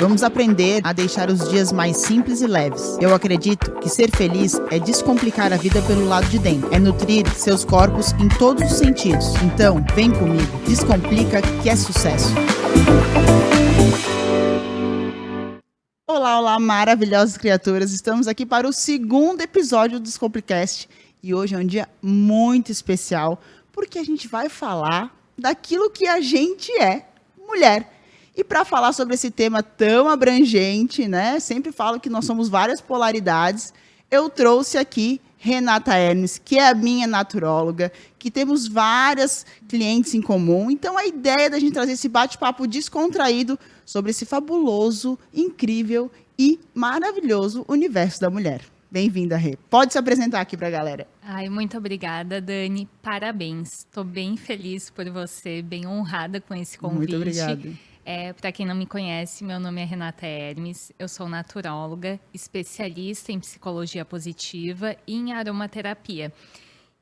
Vamos aprender a deixar os dias mais simples e leves. Eu acredito que ser feliz é descomplicar a vida pelo lado de dentro. É nutrir seus corpos em todos os sentidos. Então, vem comigo. Descomplica que é sucesso. Olá, olá, maravilhosas criaturas. Estamos aqui para o segundo episódio do Descomplicast. E hoje é um dia muito especial, porque a gente vai falar daquilo que a gente é, mulher. E para falar sobre esse tema tão abrangente, né? Sempre falo que nós somos várias polaridades. Eu trouxe aqui Renata Hermes, que é a minha naturóloga, que temos várias clientes em comum. Então, a ideia da gente trazer esse bate-papo descontraído sobre esse fabuloso, incrível e maravilhoso universo da mulher. Bem-vinda, Rê. Pode se apresentar aqui para a galera. Ai, muito obrigada, Dani. Parabéns. Estou bem feliz por você, bem honrada com esse convite. Muito obrigada. Para quem não me conhece, meu nome é Renata Hermes, eu sou naturóloga, especialista em psicologia positiva e em aromaterapia.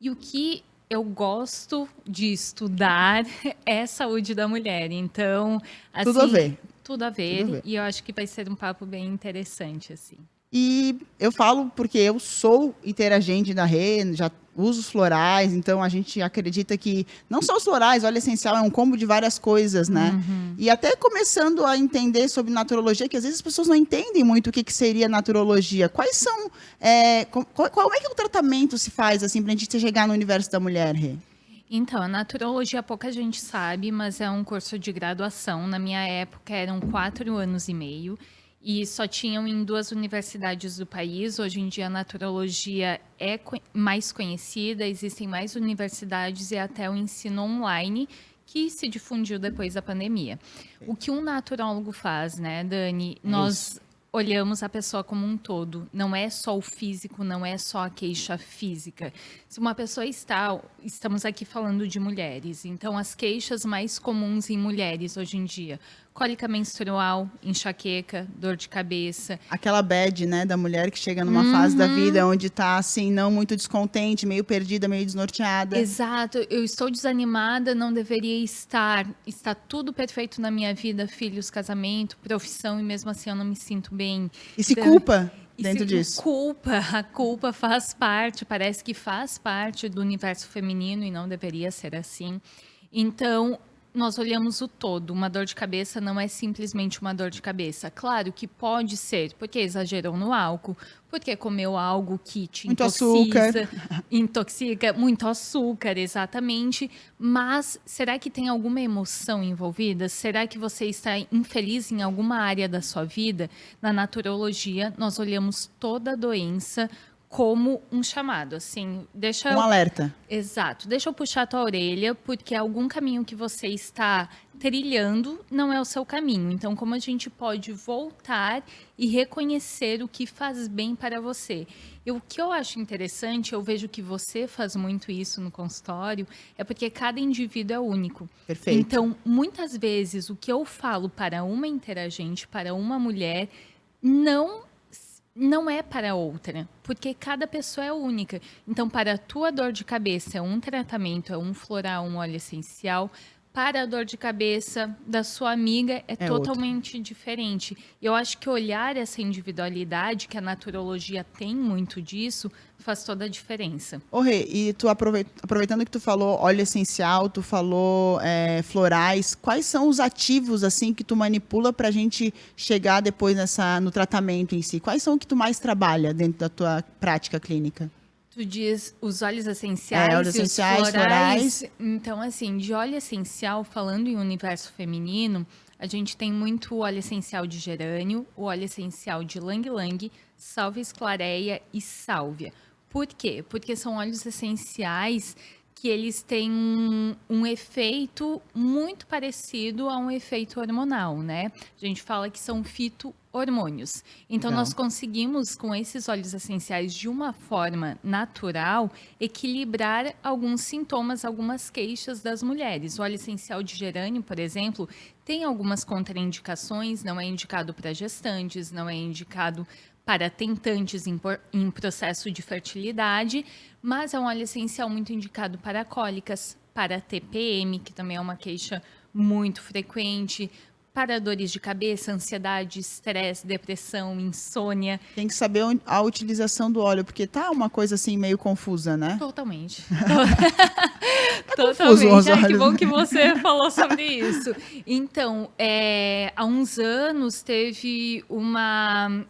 E o que eu gosto de estudar é saúde da mulher. Então, assim, Tudo a ver. Tudo a ver. E eu acho que vai ser um papo bem interessante, assim. E eu falo porque eu sou interagente da Rê, já uso os florais, então a gente acredita que não só os florais, óleo essencial é um combo de várias coisas, né? Uhum. E até começando a entender sobre naturologia, que às vezes as pessoas não entendem muito o que seria naturologia. Quais são, qual é que o tratamento se faz assim para a gente chegar no universo da mulher, Rê? Então, a naturologia pouca gente sabe, mas é um curso de graduação. Na minha época eram 4 anos e meio. E só tinham em 2 universidades do país. Hoje em dia a naturologia é mais conhecida, existem mais universidades e até o ensino online, que se difundiu depois da pandemia. O que um naturólogo faz, né, Dani? Nós olhamos a pessoa como um todo. Não é só o físico, não é só a queixa física. Se uma pessoa estamos aqui falando de mulheres, então as queixas mais comuns em mulheres hoje em dia: cólica menstrual, enxaqueca, dor de cabeça. Aquela bad, né, da mulher que chega numa fase da vida onde tá, assim, não muito descontente, meio perdida, meio desnorteada. Exato. Eu estou desanimada, não deveria estar. Está tudo perfeito na minha vida, filhos, casamento, profissão, e mesmo assim eu não me sinto bem. E se culpa dentro disso. A culpa faz parte, parece que faz parte do universo feminino e não deveria ser assim. Então, nós olhamos o todo. Uma dor de cabeça não é simplesmente uma dor de cabeça. Claro que pode ser porque exagerou no álcool, porque comeu algo que te intoxica, muito açúcar, exatamente. Mas será que tem alguma emoção envolvida? Será que você está infeliz em alguma área da sua vida? Na naturologia, nós olhamos toda a doença como um chamado, assim, Um alerta. Exato. Deixa eu puxar a tua orelha, porque algum caminho que você está trilhando não é o seu caminho. Então, como a gente pode voltar e reconhecer o que faz bem para você? O que eu acho interessante, eu vejo que você faz muito isso no consultório, é porque cada indivíduo é único. Perfeito. Então, muitas vezes, o que eu falo para uma interagente, para uma mulher, não é para outra, porque cada pessoa é única. Então, para a tua dor de cabeça é um tratamento, é um floral, um óleo essencial. Para a dor de cabeça da sua amiga é totalmente diferente. Eu acho que olhar essa individualidade, que a naturologia tem muito disso, faz toda a diferença. Ô, Rê, e tu aproveitando que tu falou óleo essencial, tu falou florais, quais são os ativos assim que tu manipula pra gente chegar depois no tratamento em si? Quais são o que tu mais trabalha dentro da tua prática clínica? Tu diz os óleos essenciais, óleos essenciais, os florais. Então, assim, de óleo essencial, falando em universo feminino, a gente tem muito o óleo essencial de gerânio, o óleo essencial de ylang-ylang, sálvia esclareia e sálvia. Por quê? Porque são óleos essenciais que eles têm um efeito muito parecido a um efeito hormonal, né? A gente fala que são fito-hormônios. Então, nós conseguimos, com esses óleos essenciais, de uma forma natural, equilibrar alguns sintomas, algumas queixas das mulheres. O óleo essencial de gerânio, por exemplo, tem algumas contraindicações, não é indicado para gestantes, não é indicado para tentantes em processo de fertilidade, mas é um óleo essencial muito indicado para cólicas, para TPM, que também é uma queixa muito frequente, para dores de cabeça, ansiedade, estresse, depressão, insônia. Tem que saber a utilização do óleo, porque tá uma coisa assim meio confusa, né? Totalmente. confuso os Totalmente. Ai, que olhos, bom né? que você falou sobre isso. Então, há uns anos teve um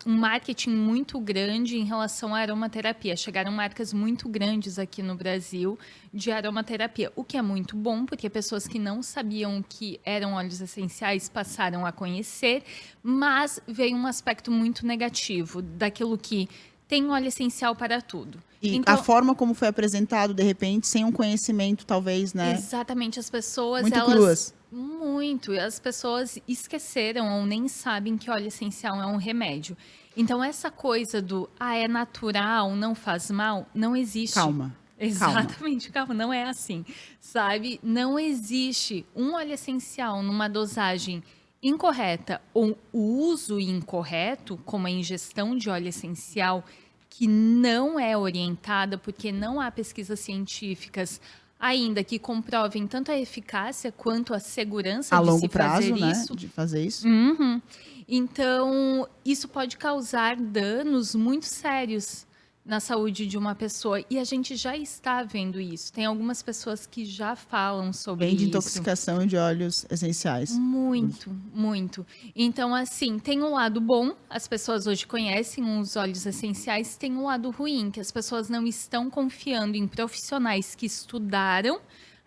marketing muito grande em relação à aromaterapia. Chegaram marcas muito grandes aqui no Brasil de aromaterapia, o que é muito bom, porque pessoas que não sabiam que eram óleos essenciais passaram a conhecer, mas veio um aspecto muito negativo daquilo que tem óleo essencial para tudo. E Então, a forma como foi apresentado, de repente, sem um conhecimento, talvez, né? exatamente, as pessoas, Muito elas... cruas. Muito. As pessoas esqueceram ou nem sabem que óleo essencial é um remédio. Então, essa coisa do, é natural, não faz mal, não existe. Calma. Exatamente, calma, não é assim, sabe? Não existe um óleo essencial numa dosagem incorreta ou o uso incorreto, como a ingestão de óleo essencial, que não é orientada, porque não há pesquisas científicas ainda que comprovem tanto a eficácia quanto a segurança A de longo se prazo, fazer né? isso. De fazer isso. Uhum. Então, isso pode causar danos muito sérios na saúde de uma pessoa. E a gente já está vendo isso. Tem algumas pessoas que já falam sobre Bem de isso. intoxicação de óleos essenciais. Muito, muito. Então, assim, tem um lado bom, as pessoas hoje conhecem os óleos essenciais, tem um lado ruim, que as pessoas não estão confiando em profissionais que estudaram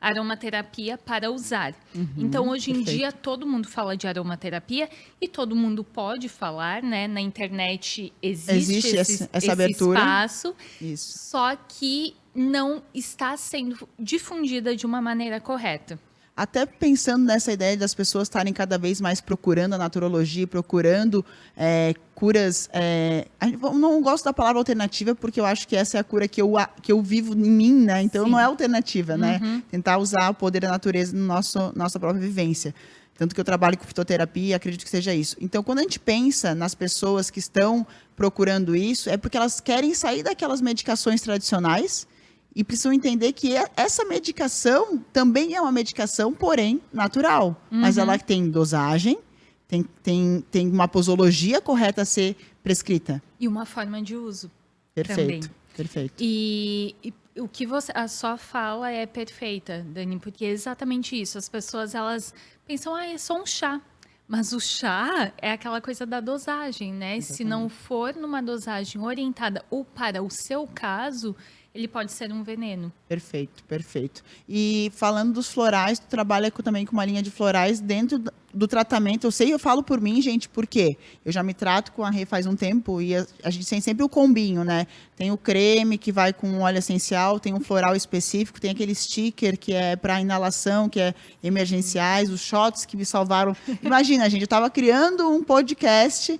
aromaterapia para usar. Então, hoje em perfeito. dia, todo mundo fala de aromaterapia e todo mundo pode falar, né? Na internet existe essa abertura. espaço, Isso. só que não está sendo difundida de uma maneira correta. Até pensando nessa ideia das pessoas estarem cada vez mais procurando a naturologia, procurando curas. Eu não gosto da palavra alternativa, porque eu acho que essa é a cura que eu vivo em mim, né? Então Sim. não é alternativa, né? Tentar usar o poder da natureza no nossa própria vivência. Tanto que eu trabalho com fitoterapia, acredito que seja isso. Então, quando a gente pensa nas pessoas que estão procurando isso, é porque elas querem sair daquelas medicações tradicionais e precisam entender que essa medicação também é uma medicação, porém, natural. Mas ela tem dosagem, tem uma posologia correta a ser prescrita. E uma forma de uso. Perfeito, também. perfeito. E o que a sua fala é perfeita, Dani, porque é exatamente isso. As pessoas, elas pensam, é só um chá. Mas o chá é aquela coisa da dosagem, né? Exatamente. Se não for numa dosagem orientada ou para o seu caso, ele pode ser um veneno. Perfeito, perfeito. E falando dos florais, tu trabalha também com uma linha de florais dentro do tratamento. Eu falo por mim, gente, porque eu já me trato com a Rê faz um tempo e a gente tem sempre o combinho, né? Tem o creme que vai com óleo essencial, tem um floral específico, tem aquele sticker que é para inalação, que é emergenciais, os shots que me salvaram. Imagina, gente, eu estava criando um podcast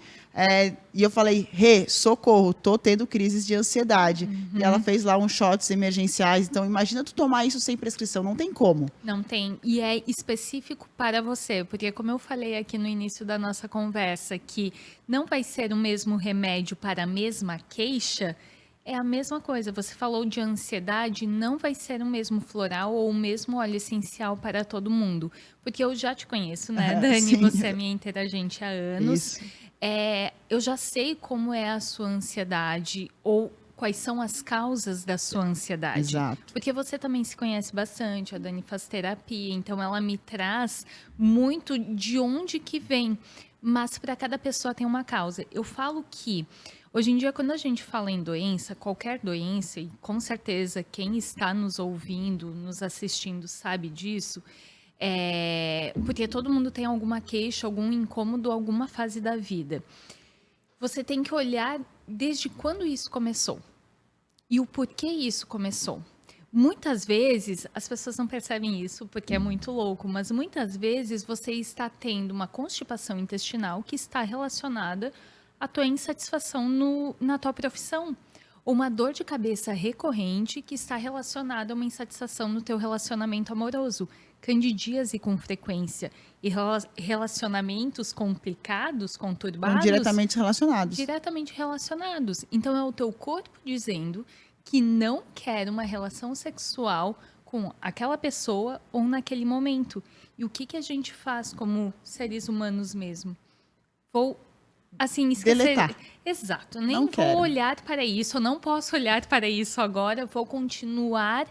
e eu falei, Rê, socorro, tô tendo crises de ansiedade. E ela fez lá uns shots emergenciais. Então, imagina tu tomar isso sem prescrição, não tem como. Não tem. E é específico para você, porque como eu falei aqui no início da nossa conversa, que não vai ser o mesmo remédio para a mesma queixa, é a mesma coisa. Você falou de ansiedade, não vai ser o mesmo floral ou o mesmo óleo essencial para todo mundo. Porque eu já te conheço, né, Dani? Sim. Você é minha interagente há anos. Isso. Eu já sei como é a sua ansiedade ou quais são as causas da sua ansiedade. Exato. Porque você também se conhece bastante, a Dani faz terapia, então ela me traz muito de onde que vem. Mas para cada pessoa tem uma causa. Eu falo que, hoje em dia, quando a gente fala em doença, qualquer doença, e com certeza quem está nos ouvindo, nos assistindo sabe disso, porque todo mundo tem alguma queixa, algum incômodo, alguma fase da vida. Você tem que olhar desde quando isso começou e o porquê isso começou. Muitas vezes, as pessoas não percebem isso porque é muito louco, mas muitas vezes você está tendo uma constipação intestinal que está relacionada à tua insatisfação na tua profissão. Ou uma dor de cabeça recorrente que está relacionada a uma insatisfação no teu relacionamento amoroso. Candidíase com frequência e relacionamentos complicados, conturbados... Estão diretamente relacionados. Diretamente relacionados. Então, é o teu corpo dizendo que não quer uma relação sexual com aquela pessoa ou naquele momento. E o que, que a gente faz como seres humanos mesmo? Vou, assim, esquecer... Deletar. Exato. Nem Não vou quero. olhar para isso, eu não posso olhar para isso agora, vou continuar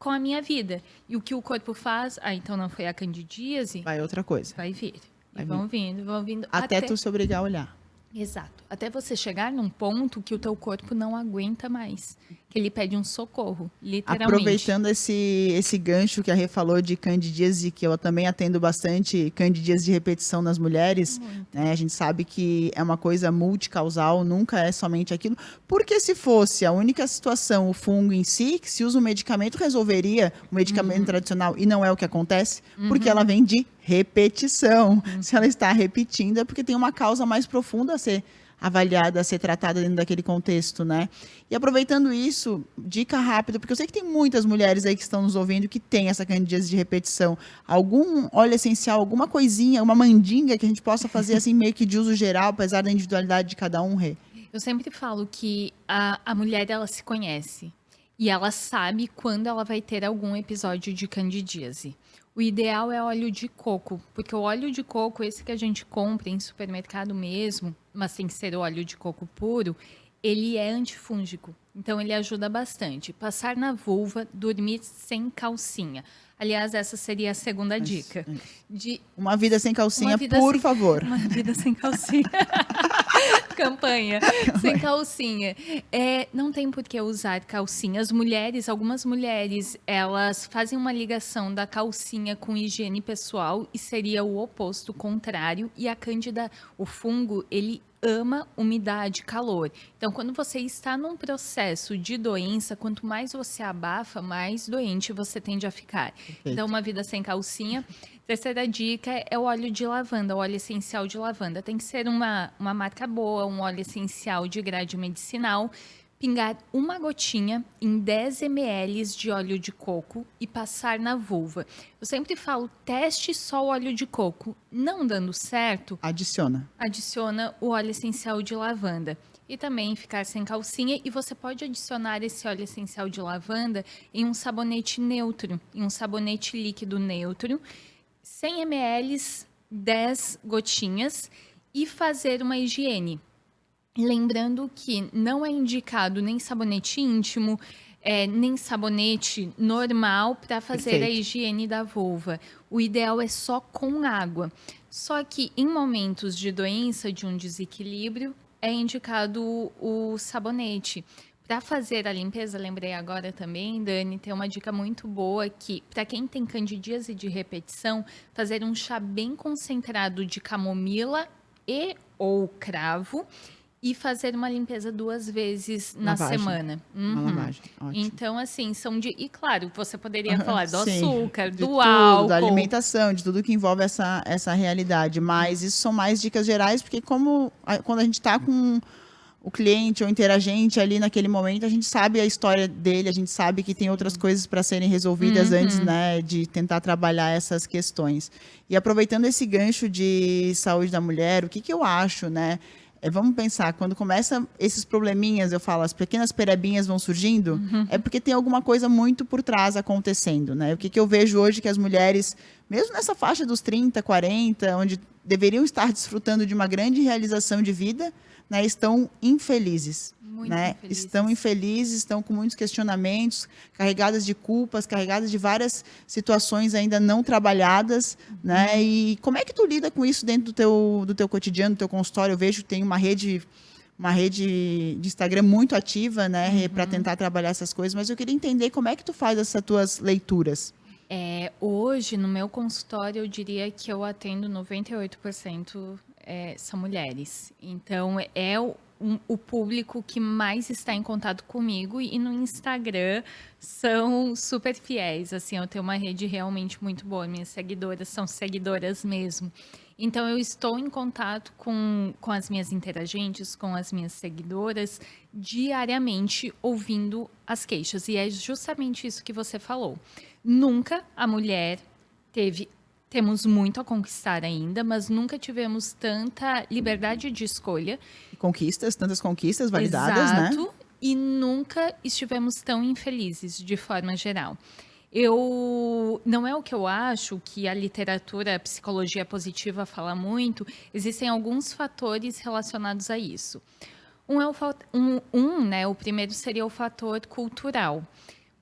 com a minha vida. E o que o corpo faz? Ah, então não foi a candidíase? Vai outra coisa. Vai vir. Vai E vão vindo. Até tu se obrigar a olhar. Exato. Até você chegar num ponto que o teu corpo não aguenta mais. Que ele pede um socorro, literalmente. Aproveitando esse gancho que a Rê falou de candidíase, que eu também atendo bastante candidíase de repetição nas mulheres, né? A gente sabe que é uma coisa multicausal, nunca é somente aquilo. Porque se fosse a única situação, o fungo em si, que se usa um medicamento, resolveria o medicamento tradicional, e não é o que acontece, porque ela vem de repetição. Se ela está repetindo, é porque tem uma causa mais profunda a ser avaliada, a ser tratada dentro daquele contexto, né? E aproveitando isso, dica rápida, porque eu sei que tem muitas mulheres aí que estão nos ouvindo que tem essa candidíase de repetição. Algum óleo essencial, alguma coisinha, uma mandinga que a gente possa fazer assim meio que de uso geral, apesar da individualidade de cada um, Rê? Eu sempre falo que a mulher, ela se conhece. E ela sabe quando ela vai ter algum episódio de candidíase. O ideal é óleo de coco, porque o óleo de coco, esse que a gente compra em supermercado mesmo, mas tem que ser o óleo de coco puro, ele é antifúngico. Então, ele ajuda bastante. Passar na vulva, dormir sem calcinha. Aliás, essa seria a segunda dica. Uma vida sem calcinha, por favor. Uma vida sem calcinha. Campanha. Sem calcinha. Não tem por que usar calcinha. Algumas mulheres, elas fazem uma ligação da calcinha com higiene pessoal e seria o oposto, o contrário. E a cândida, o fungo, ele ama umidade, calor. Então, quando você está num processo de doença, quanto mais você abafa, mais doente você tende a ficar. Perfeito. Então, uma vida sem calcinha. Terceira dica é o óleo de lavanda, o óleo essencial de lavanda. Tem que ser uma marca boa, um óleo essencial de grade medicinal. Pingar uma gotinha em 10 ml de óleo de coco e passar na vulva. Eu sempre falo, teste só o óleo de coco. Não dando certo, adiciona o óleo essencial de lavanda. E também ficar sem calcinha. E você pode adicionar esse óleo essencial de lavanda em um sabonete neutro, em um sabonete líquido neutro. 100 ml, 10 gotinhas e fazer uma higiene. Lembrando que não é indicado nem sabonete íntimo, nem sabonete normal para fazer a higiene da vulva. O ideal é só com água. Só que em momentos de doença, de um desequilíbrio, é indicado o sabonete. Para fazer a limpeza, lembrei agora também, Dani, tem uma dica muito boa que, para quem tem candidíase de repetição, fazer um chá bem concentrado de camomila e ou cravo e fazer uma limpeza 2 vezes na semana. Uma lavagem, ótimo. Então, assim, E claro, você poderia falar do açúcar, de do tudo, álcool. da alimentação, de tudo que envolve essa realidade. Mas isso são mais dicas gerais, porque quando a gente está com o cliente ou interagente ali naquele momento, a gente sabe a história dele, a gente sabe que tem outras coisas para serem resolvidas antes, né, de tentar trabalhar essas questões. E aproveitando esse gancho de saúde da mulher, o que eu acho, né? Vamos pensar, quando começa esses probleminhas, eu falo, as pequenas perebinhas vão surgindo, é porque tem alguma coisa muito por trás acontecendo, né? O que eu vejo hoje que as mulheres, mesmo nessa faixa dos 30, 40, onde deveriam estar desfrutando de uma grande realização de vida, né, estão infelizes. Muito né? infelizes. Estão infelizes, estão com muitos questionamentos, carregadas de culpas, carregadas de várias situações ainda não trabalhadas, né? E como é que tu lida com isso dentro do teu cotidiano, do teu consultório? Eu vejo que tem uma rede de Instagram muito ativa, né, para tentar trabalhar essas coisas, mas eu queria entender como é que tu faz essas tuas leituras. Hoje, no meu consultório, eu diria que eu atendo 98% são mulheres. Então, o público que mais está em contato comigo, e no Instagram são super fiéis. Assim, eu tenho uma rede realmente muito boa. Minhas seguidoras são seguidoras mesmo. Então, eu estou em contato com as minhas interagentes, com as minhas seguidoras, diariamente ouvindo as queixas. E é justamente isso que você falou. Nunca a mulher temos muito a conquistar ainda, mas nunca tivemos tanta liberdade de escolha. Tantas conquistas validadas, Exato, né? E nunca estivemos tão infelizes, de forma geral. Não é o que eu acho, que a literatura, a psicologia positiva fala muito, existem alguns fatores relacionados a isso. Né, o primeiro seria o fator cultural.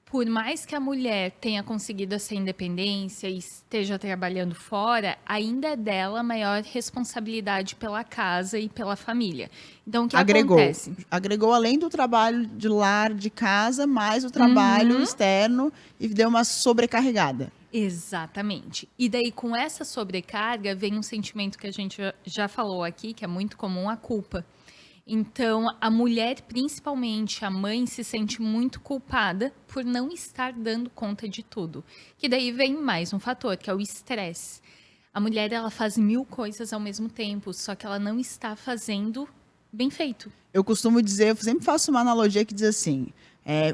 Por mais que a mulher tenha conseguido essa independência e esteja trabalhando fora, ainda é dela a maior responsabilidade pela casa e pela família. Então, o que acontece? Agregou além do trabalho de lar, de casa, mais o trabalho externo e deu uma sobrecarregada. Exatamente. E daí, com essa sobrecarga, vem um sentimento que a gente já falou aqui, que é muito comum, a culpa. Então, a mulher, principalmente a mãe, se sente muito culpada por não estar dando conta de tudo. Que daí vem mais um fator, que é o estresse. A mulher, ela faz 1000 coisas ao mesmo tempo, só que ela não está fazendo bem feito. Eu costumo dizer, eu sempre faço uma analogia que diz assim,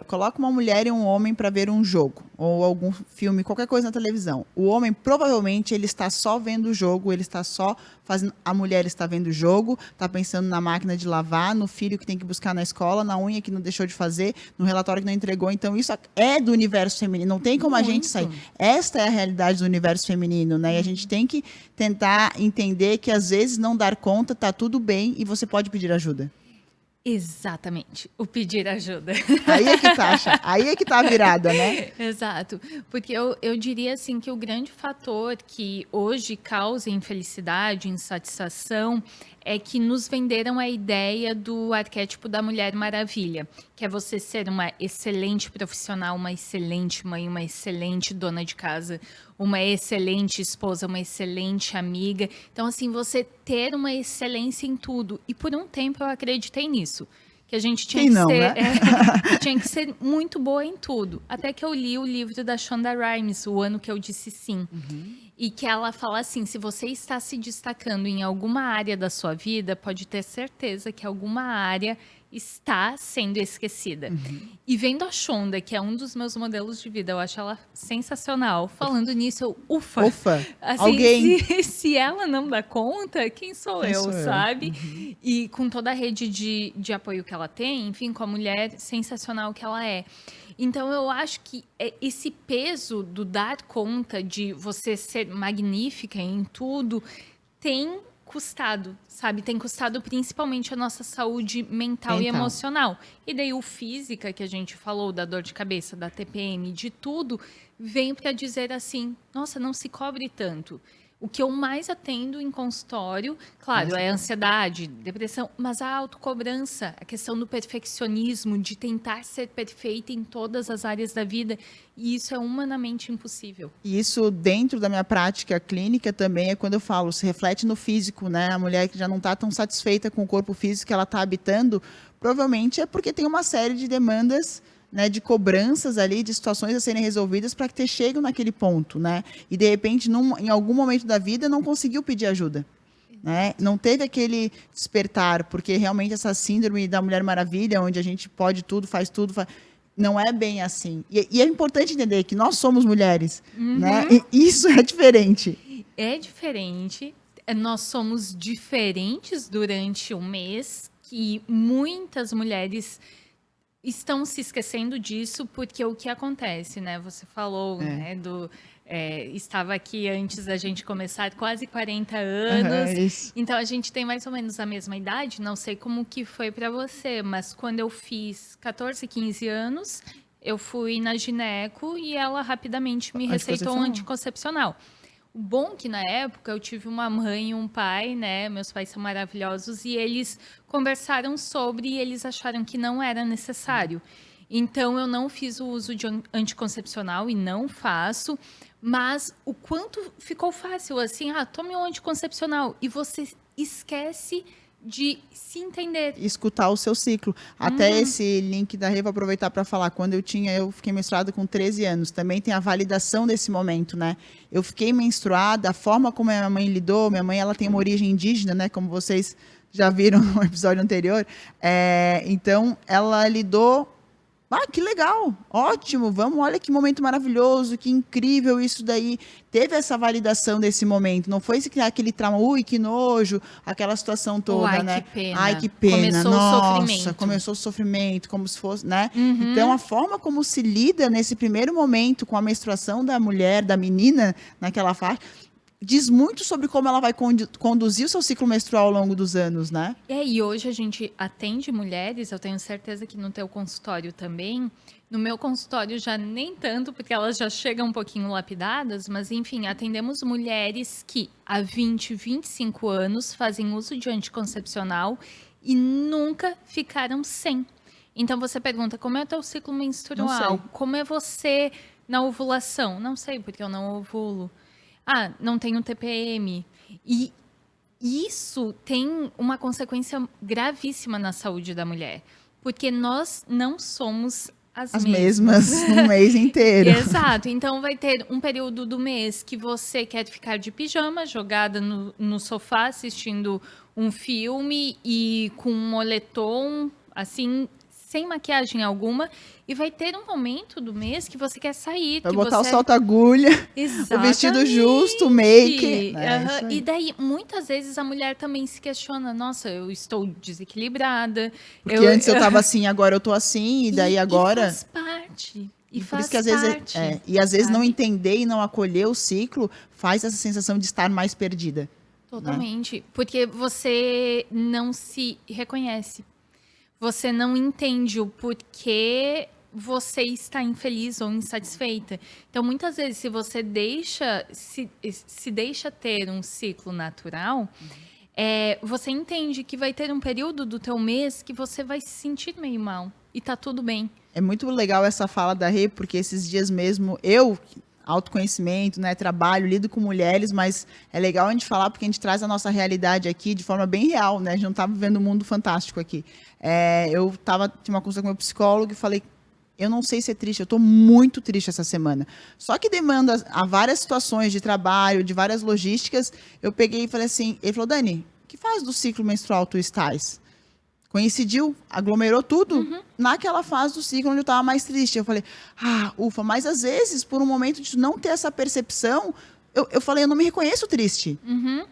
coloca uma mulher e um homem para ver um jogo, ou algum filme, qualquer coisa na televisão. O homem, provavelmente, ele está só vendo o jogo, ele está só fazendo... A mulher está vendo o jogo, está pensando na máquina de lavar, no filho que tem que buscar na escola, na unha que não deixou de fazer, no relatório que não entregou. Então, isso é do universo feminino. Não tem como a gente sair. Esta é a realidade do universo feminino, né? E a gente tem que tentar entender que, às vezes, não dar conta, tá tudo bem e você pode pedir ajuda. Exatamente, o pedir ajuda. Aí é que tá, aí é que tá a virada, né? Exato, porque eu diria assim que o grande fator que hoje causa infelicidade, insatisfação, é que nos venderam a ideia do arquétipo da Mulher Maravilha, que é você ser uma excelente profissional, uma excelente mãe, uma excelente dona de casa, uma excelente esposa, uma excelente amiga. Então, assim, você ter uma excelência em tudo. E por um tempo eu acreditei nisso. Que a gente tinha tinha que ser muito boa em tudo. Até que eu li o livro da Shonda Rhimes, O Ano que Eu Disse Sim. E que ela fala assim, se você está se destacando em alguma área da sua vida, pode ter certeza que alguma área está sendo esquecida. E vendo a Shonda, que é um dos meus modelos de vida, eu acho ela sensacional. Falando nisso, eu, ufa. Assim, alguém. Se ela não dá conta, quem sou eu, sabe? E com toda a rede de apoio que ela tem, enfim, com a mulher sensacional que ela é. Então, eu acho que esse peso do dar conta de você ser magnífica em tudo tem custado, sabe? Tem custado principalmente a nossa saúde mental e emocional. E daí o física, que a gente falou, da dor de cabeça, da TPM, de tudo, vem para dizer assim, nossa, não se cobre tanto. O que eu mais atendo em consultório, claro, é a ansiedade, depressão, mas a autocobrança, a questão do perfeccionismo, de tentar ser perfeita em todas as áreas da vida, e isso é humanamente impossível. E isso, dentro da minha prática clínica, também é quando eu falo, se reflete no físico, né? A mulher que já não está tão satisfeita com o corpo físico que ela está habitando, provavelmente é porque tem uma série de demandas, né, de cobranças ali, de situações a serem resolvidas para que cheguem naquele ponto, né? E de repente, em algum momento da vida, não conseguiu pedir ajuda, né? Não teve aquele despertar, porque realmente essa síndrome da Mulher Maravilha, onde a gente pode tudo, faz tudo, não é bem assim. E é importante entender que nós somos mulheres, né? E isso é diferente. É diferente. Nós somos diferentes durante um mês, que muitas mulheres estão se esquecendo disso, porque o que acontece, né? Você falou, né, estava aqui antes da gente começar, quase 40 anos. Então, a gente tem mais ou menos a mesma idade. Não sei como que foi para você, mas quando eu fiz 14, 15 anos, eu fui na gineco e ela rapidamente me receitou um anticoncepcional. O bom que na época eu tive uma mãe e um pai, né? Meus pais são maravilhosos e eles conversaram sobre e eles acharam que não era necessário. Então eu não fiz o uso de anticoncepcional e não faço, mas o quanto ficou fácil assim, tome um anticoncepcional e você esquece de se entender. Escutar o seu ciclo. Até esse link da Rê, vou aproveitar para falar. Quando eu fiquei menstruada com 13 anos, também tem a validação desse momento, né? Eu fiquei menstruada, a forma como a minha mãe lidou, minha mãe ela tem uma origem indígena, né? Como vocês já viram no episódio anterior. Então, ela lidou Ah, que legal, ótimo, vamos, olha que momento maravilhoso, que incrível isso daí. Teve essa validação desse momento, não foi aquele trauma, ui, que nojo, aquela situação Ou toda, ai, que né? Ai, pena. que pena, Começou o nossa, sofrimento. começou o sofrimento, como se fosse, né? Então, Uhum. a forma como se lida nesse primeiro momento com a menstruação da mulher, da menina, naquela faixa, diz muito sobre como ela vai conduzir o seu ciclo menstrual ao longo dos anos, né? E hoje a gente atende mulheres, eu tenho certeza que no teu consultório também. No meu consultório já nem tanto, porque elas já chegam um pouquinho lapidadas, mas enfim, atendemos mulheres que há 20, 25 anos fazem uso de anticoncepcional e nunca ficaram sem. Então você pergunta, como é o teu ciclo Não menstrual? sei. Como é você na ovulação? Não sei, porque eu não ovulo. Ah, não tenho TPM. E isso tem uma consequência gravíssima na saúde da mulher, porque nós não somos as As mesmas. mesmas no mês inteiro. Exato. Então vai ter um período do mês que você quer ficar de pijama, jogada no sofá, assistindo um filme e com um moletom, assim, sem maquiagem alguma. E vai ter um momento do mês que você quer sair, Vai que botar o você... salto-agulha, o vestido justo, o make. Exatamente. É, isso Aham. E aí. daí, muitas vezes, a mulher também se questiona: nossa, eu estou desequilibrada. Porque antes eu tava assim, agora eu tô assim, e daí E agora. faz parte. E E por isso que faz às vezes parte. e às vezes não Sabe? entender e não acolher o ciclo faz essa sensação de estar mais perdida, né? Totalmente. Porque você não se reconhece. Você não entende o porquê você está infeliz ou insatisfeita. Então, muitas vezes, se você se deixa ter um ciclo natural, você entende que vai ter um período do teu mês que você vai se sentir meio mal. E tá tudo bem. É muito legal essa fala da Rê, porque esses dias mesmo autoconhecimento, né, trabalho, lido com mulheres, mas é legal a gente falar porque a gente traz a nossa realidade aqui de forma bem real, né? A gente não tá vivendo um mundo fantástico aqui. Tinha uma consulta com meu psicólogo e falei, eu não sei ser triste, eu estou muito triste essa semana. Só que demanda a várias situações de trabalho, de várias logísticas. Eu peguei e falei assim, ele falou, Dani, que fase do ciclo menstrual tu estás? Coincidiu, aglomerou tudo naquela fase do ciclo onde eu estava mais triste. Eu falei, ufa, mas às vezes, por um momento de não ter essa percepção, eu falei, eu não me reconheço triste.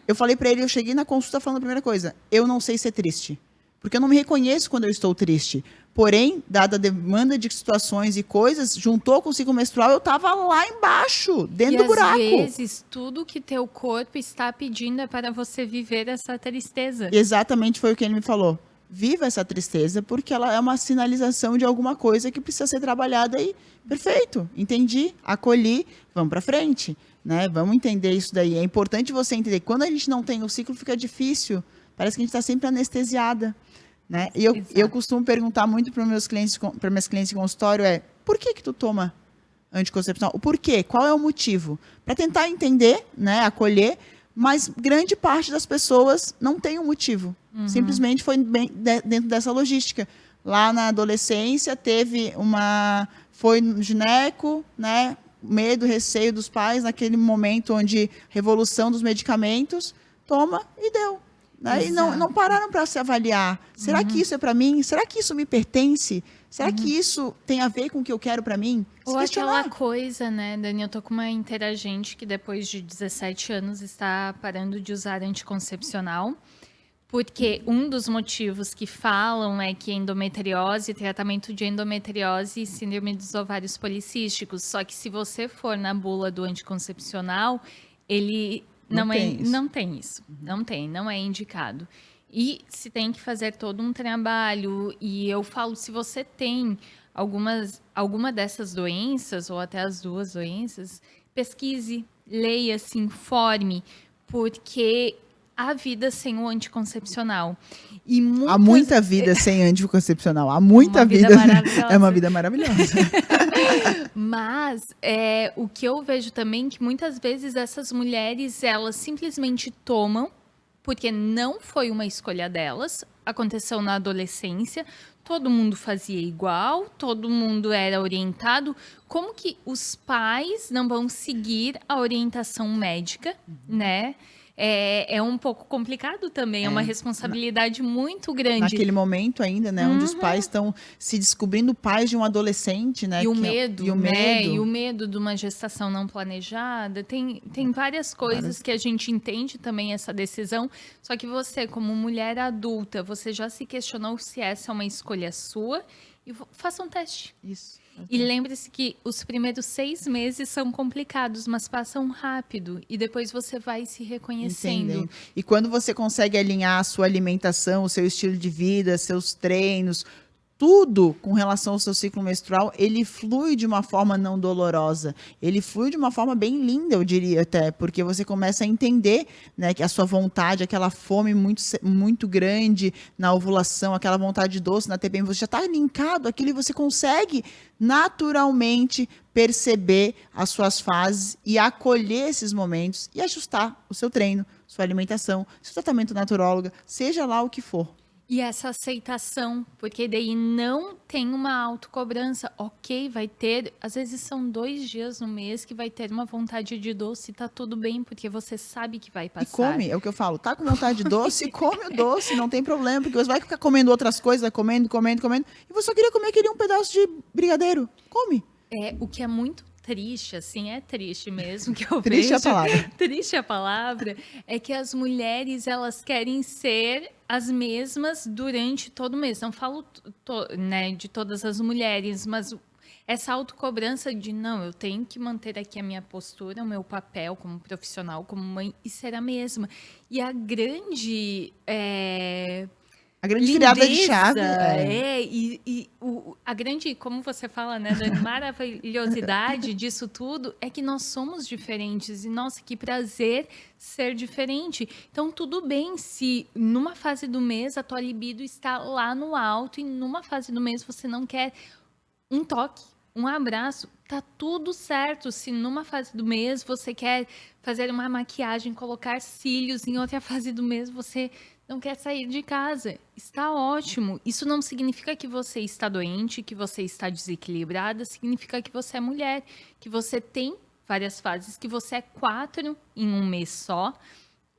Eu falei para ele, eu cheguei na consulta falando a primeira coisa, eu não sei ser triste. Porque eu não me reconheço quando eu estou triste. Porém, dada a demanda de situações e coisas, juntou com o ciclo menstrual, eu estava lá embaixo, dentro do buraco. E às vezes, tudo que teu corpo está pedindo é para você viver essa tristeza. E exatamente foi o que ele me falou. Viva essa tristeza, porque ela é uma sinalização de alguma coisa que precisa ser trabalhada e perfeito, entendi, acolhi, vamos para frente, né? Vamos entender isso daí. É importante você entender. Quando a gente não tem o ciclo, fica difícil. Parece que a gente está sempre anestesiada, né? E eu costumo perguntar muito para meus clientes, para minhas clientes de consultório por que tu toma anticoncepcional? O porquê? Qual é o motivo? Para tentar entender, né? Acolher. Mas grande parte das pessoas não tem um motivo. Simplesmente foi dentro dessa logística. Lá na adolescência foi no gineco, né? Medo, receio dos pais naquele momento onde revolução dos medicamentos, toma e deu. Né? E não pararam para se avaliar. Será que isso é para mim? Será que isso me pertence? Será que isso tem a ver com o que eu quero para mim? Ou aquela coisa, né, Dani? Eu tô com uma interagente que depois de 17 anos está parando de usar anticoncepcional, porque um dos motivos que falam é que endometriose, tratamento de endometriose e síndrome dos ovários policísticos. Só que se você for na bula do anticoncepcional, ele não tem isso. Não é indicado. E se tem que fazer todo um trabalho, e eu falo, se você tem alguma dessas doenças, ou até as duas doenças, pesquise, leia, se informe, porque há vida sem o anticoncepcional. Há muita vida sem anticoncepcional. Há muita vida. É uma vida maravilhosa. Mas o que eu vejo também que muitas vezes essas mulheres, elas simplesmente tomam, porque não foi uma escolha delas, aconteceu na adolescência, todo mundo fazia igual, todo mundo era orientado. Como que os pais não vão seguir a orientação médica, né? é um pouco complicado também, é uma responsabilidade muito grande. Naquele momento ainda, né, onde os pais estão se descobrindo pais de um adolescente, né? E o medo, e o né? medo. E o medo de uma gestação não planejada. Tem várias coisas que a gente entende também essa decisão. Só que você, como mulher adulta, você já se questionou se essa é uma escolha sua? E faça um teste. Isso. E lembre-se que os primeiros 6 meses são complicados, mas passam rápido. E depois você vai se reconhecendo. Entendendo. E quando você consegue alinhar a sua alimentação, o seu estilo de vida, seus treinos, tudo com relação ao seu ciclo menstrual, ele flui de uma forma não dolorosa. Ele flui de uma forma bem linda, eu diria até, porque você começa a entender, né, que a sua vontade, aquela fome muito grande na ovulação, aquela vontade doce na TPM, você já está linkado aquilo e você consegue naturalmente perceber as suas fases e acolher esses momentos e ajustar o seu treino, sua alimentação, seu tratamento naturóloga, seja lá o que for. E essa aceitação, porque daí não tem uma autocobrança. Ok, vai ter, às vezes são 2 dias no mês que vai ter uma vontade de doce, tá tudo bem, porque você sabe que vai passar. E come, é o que eu falo, tá com vontade de doce, come o doce, não tem problema, porque você vai ficar comendo outras coisas, vai comendo, e você só queria comer aquele um pedaço de brigadeiro. Come. O que é muito triste, assim, é triste mesmo que eu Triste vejo. a palavra. Triste a palavra, é que as mulheres, elas querem ser as mesmas durante todo o mês. Não falo, né, de todas as mulheres, mas essa autocobrança de, não, eu tenho que manter aqui a minha postura, o meu papel como profissional, como mãe, e ser a mesma. E a grande... A grande virada de chave. A grande, como você fala, né, da maravilhosidade disso tudo é que nós somos diferentes e, nossa, que prazer ser diferente. Então, tudo bem se numa fase do mês a tua libido está lá no alto e numa fase do mês você não quer um toque, um abraço, tá tudo certo. Se numa fase do mês você quer fazer uma maquiagem, colocar cílios, em outra fase do mês você não quer sair de casa, está ótimo. Isso não significa que você está doente, que você está desequilibrada, significa que você é mulher, que você tem várias fases, que você é 4 em um mês só.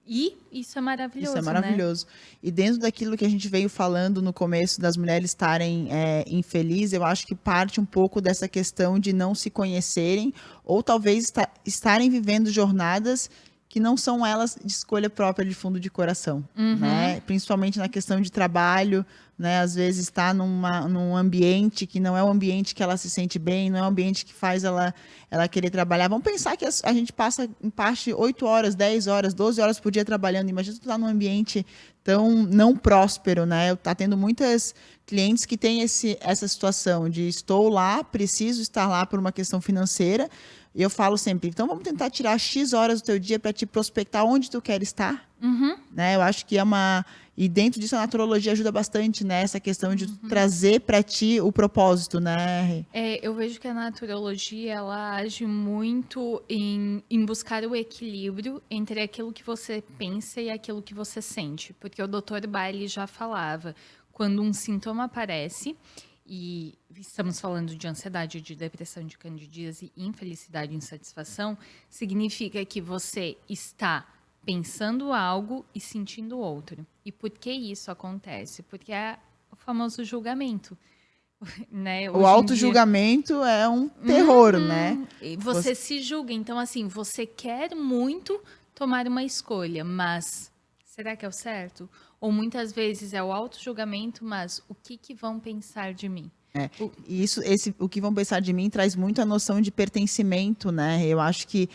E isso é maravilhoso, Isso é maravilhoso. Né? E dentro daquilo que a gente veio falando no começo das mulheres estarem infelizes, eu acho que parte um pouco dessa questão de não se conhecerem ou talvez estarem vivendo jornadas que não são elas de escolha própria de fundo de coração, né? Principalmente na questão de trabalho, né? Às vezes está num ambiente que não é o ambiente que ela se sente bem, não é o ambiente que faz ela querer trabalhar. Vamos pensar que a gente passa, em parte, 8 horas, 10 horas, 12 horas por dia trabalhando. Imagina tu estar num ambiente tão não próspero, né? Tá tendo muitas clientes que têm essa situação de estou lá, preciso estar lá por uma questão financeira. E eu falo sempre, então vamos tentar tirar X horas do teu dia para te prospectar onde tu quer estar. Né? Eu acho que é uma... E dentro disso a naturologia ajuda bastante, né? Essa questão de trazer para ti o propósito, né? Eu vejo que a naturologia, ela age muito em buscar o equilíbrio entre aquilo que você pensa e aquilo que você sente. Porque o Dr. Bailey já falava, quando um sintoma aparece... E estamos falando de ansiedade, de depressão, de candidíase, infelicidade e insatisfação, significa que você está pensando algo e sentindo outro. E por que isso acontece? Porque é o famoso julgamento. Né? O auto-julgamento é um terror, né? Você se julga. Então, assim, você quer muito tomar uma escolha, mas será que é o certo? Ou muitas vezes é o auto-julgamento, mas o que vão pensar de mim? E o que vão pensar de mim traz muito a noção de pertencimento, né? Eu acho que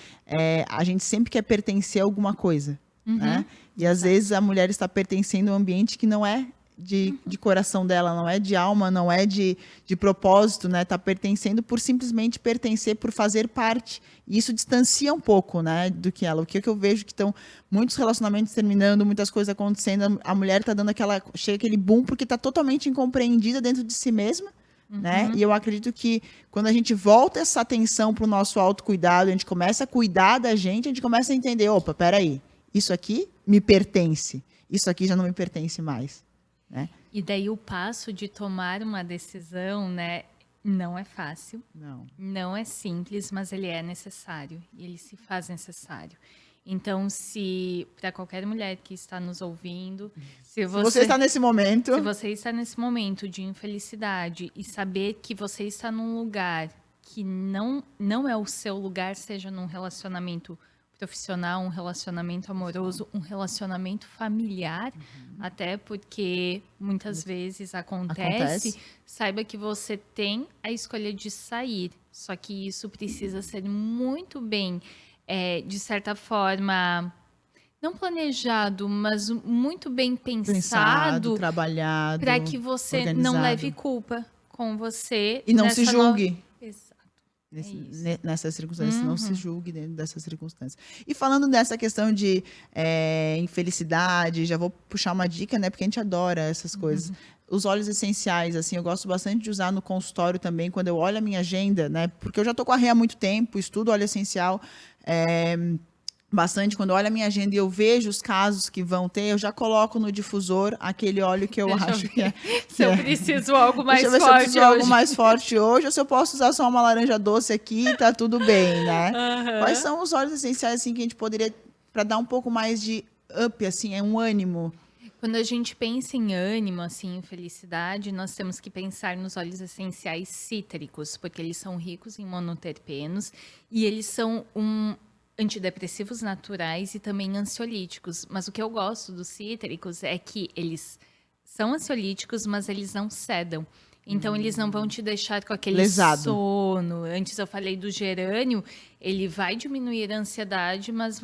a gente sempre quer pertencer a alguma coisa, né? E às vezes a mulher está pertencendo a um ambiente que não é de coração dela, não é de alma, não é de propósito, né? Está pertencendo por simplesmente pertencer, por fazer parte. E isso distancia um pouco, né, do que ela. O que eu vejo que estão muitos relacionamentos terminando, muitas coisas acontecendo, a mulher está dando chega aquele boom porque está totalmente incompreendida dentro de si mesma, né? E eu acredito que quando a gente volta essa atenção para o nosso autocuidado, a gente começa a cuidar da gente começa a entender, opa, peraí, isso aqui me pertence, isso aqui já não me pertence mais. Né? E daí o passo de tomar uma decisão, né, não é fácil, não é simples, mas ele é necessário, e ele se faz necessário. Então, se para qualquer mulher que está nos ouvindo, Se você está nesse momento, se você está nesse momento de infelicidade e saber que você está num lugar que não é o seu lugar, seja num relacionamento profissional, um relacionamento amoroso, um relacionamento familiar, até porque muitas vezes acontece, saiba que você tem a escolha de sair, só que isso precisa ser muito bem, de certa forma, não planejado, mas muito bem pensado trabalhado, para que você organizado. não leve culpa com você. E não se julgue. Exato. Nessas circunstâncias, não se julgue dentro dessas circunstâncias. E falando dessa questão de infelicidade, já vou puxar uma dica, né? Porque a gente adora essas coisas. Os óleos essenciais, assim, eu gosto bastante de usar no consultório também, quando eu olho a minha agenda, né? Porque eu já tô com a Rê há muito tempo, estudo óleo essencial bastante. Quando eu olho a minha agenda e eu vejo os casos que vão ter, eu já coloco no difusor aquele óleo que eu acho que é. Se eu preciso algo mais Deixa eu ver forte se eu preciso hoje. algo mais forte hoje, ou se eu posso usar só uma laranja doce aqui e tá tudo bem, né? Quais são os óleos essenciais assim que a gente poderia, para dar um pouco mais de up, assim, um ânimo? Quando a gente pensa em ânimo, assim, em felicidade, nós temos que pensar nos óleos essenciais cítricos, porque eles são ricos em monoterpenos e eles são antidepressivos naturais e também ansiolíticos. Mas o que eu gosto dos cítricos é que eles são ansiolíticos, mas eles não sedam. Então, eles não vão te deixar com aquele Lesado. sono. Antes eu falei do gerânio, ele vai diminuir a ansiedade, mas um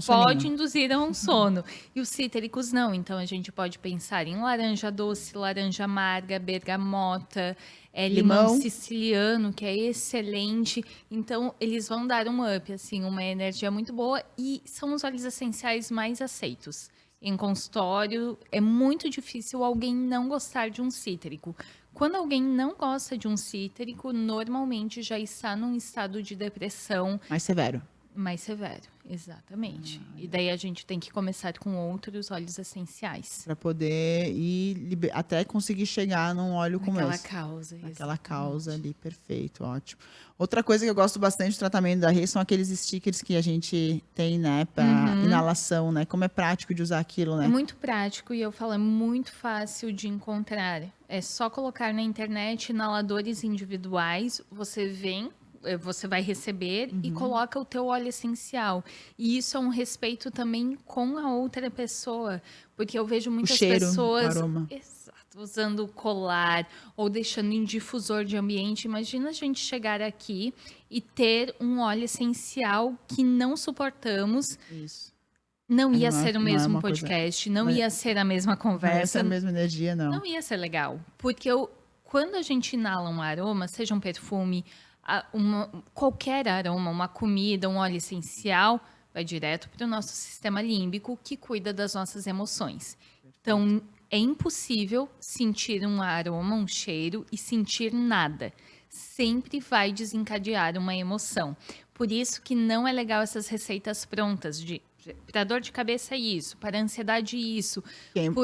pode soninho. induzir a um sono. E os cítricos não. Então, a gente pode pensar em laranja doce, laranja amarga, bergamota, limão Limão. siciliano, que é excelente. Então, eles vão dar um up, assim, uma energia muito boa. E são os óleos essenciais mais aceitos. Em consultório, é muito difícil alguém não gostar de um cítrico. Quando alguém não gosta de um cítrico, normalmente já está num estado de depressão Mais severo. mais severo, exatamente. E daí a gente tem que começar com outros óleos essenciais. Para poder ir até conseguir chegar num óleo como Naquela esse. causa. Naquela exatamente. causa ali, perfeito, ótimo. Outra coisa que eu gosto bastante do tratamento da Rê são aqueles stickers que a gente tem, né, para inalação, né? Como é prático de usar aquilo, né? É muito prático e eu falo, é muito fácil de encontrar. É só colocar na internet inaladores individuais, você vai receber e coloca o teu óleo essencial. E isso é um respeito também com a outra pessoa, porque eu vejo muitas cheiro, pessoas o aroma. exato, usando colar ou deixando em difusor de ambiente. Imagina a gente chegar aqui e ter um óleo essencial que não suportamos. Isso. Não ia não é- ser o não é mesmo uma coisa- podcast, não não é- ia ser a mesma Não é conversa, essa mesma energia, não. não ia ser legal. Porque quando a gente inala um aroma, seja um perfume, qualquer aroma, uma comida, um óleo essencial, vai direto para o nosso sistema límbico, que cuida das nossas emoções. Então, é impossível sentir um aroma, um cheiro e sentir nada. Sempre vai desencadear uma emoção. Por isso que não é legal essas receitas prontas de para dor de cabeça isso, para ansiedade isso.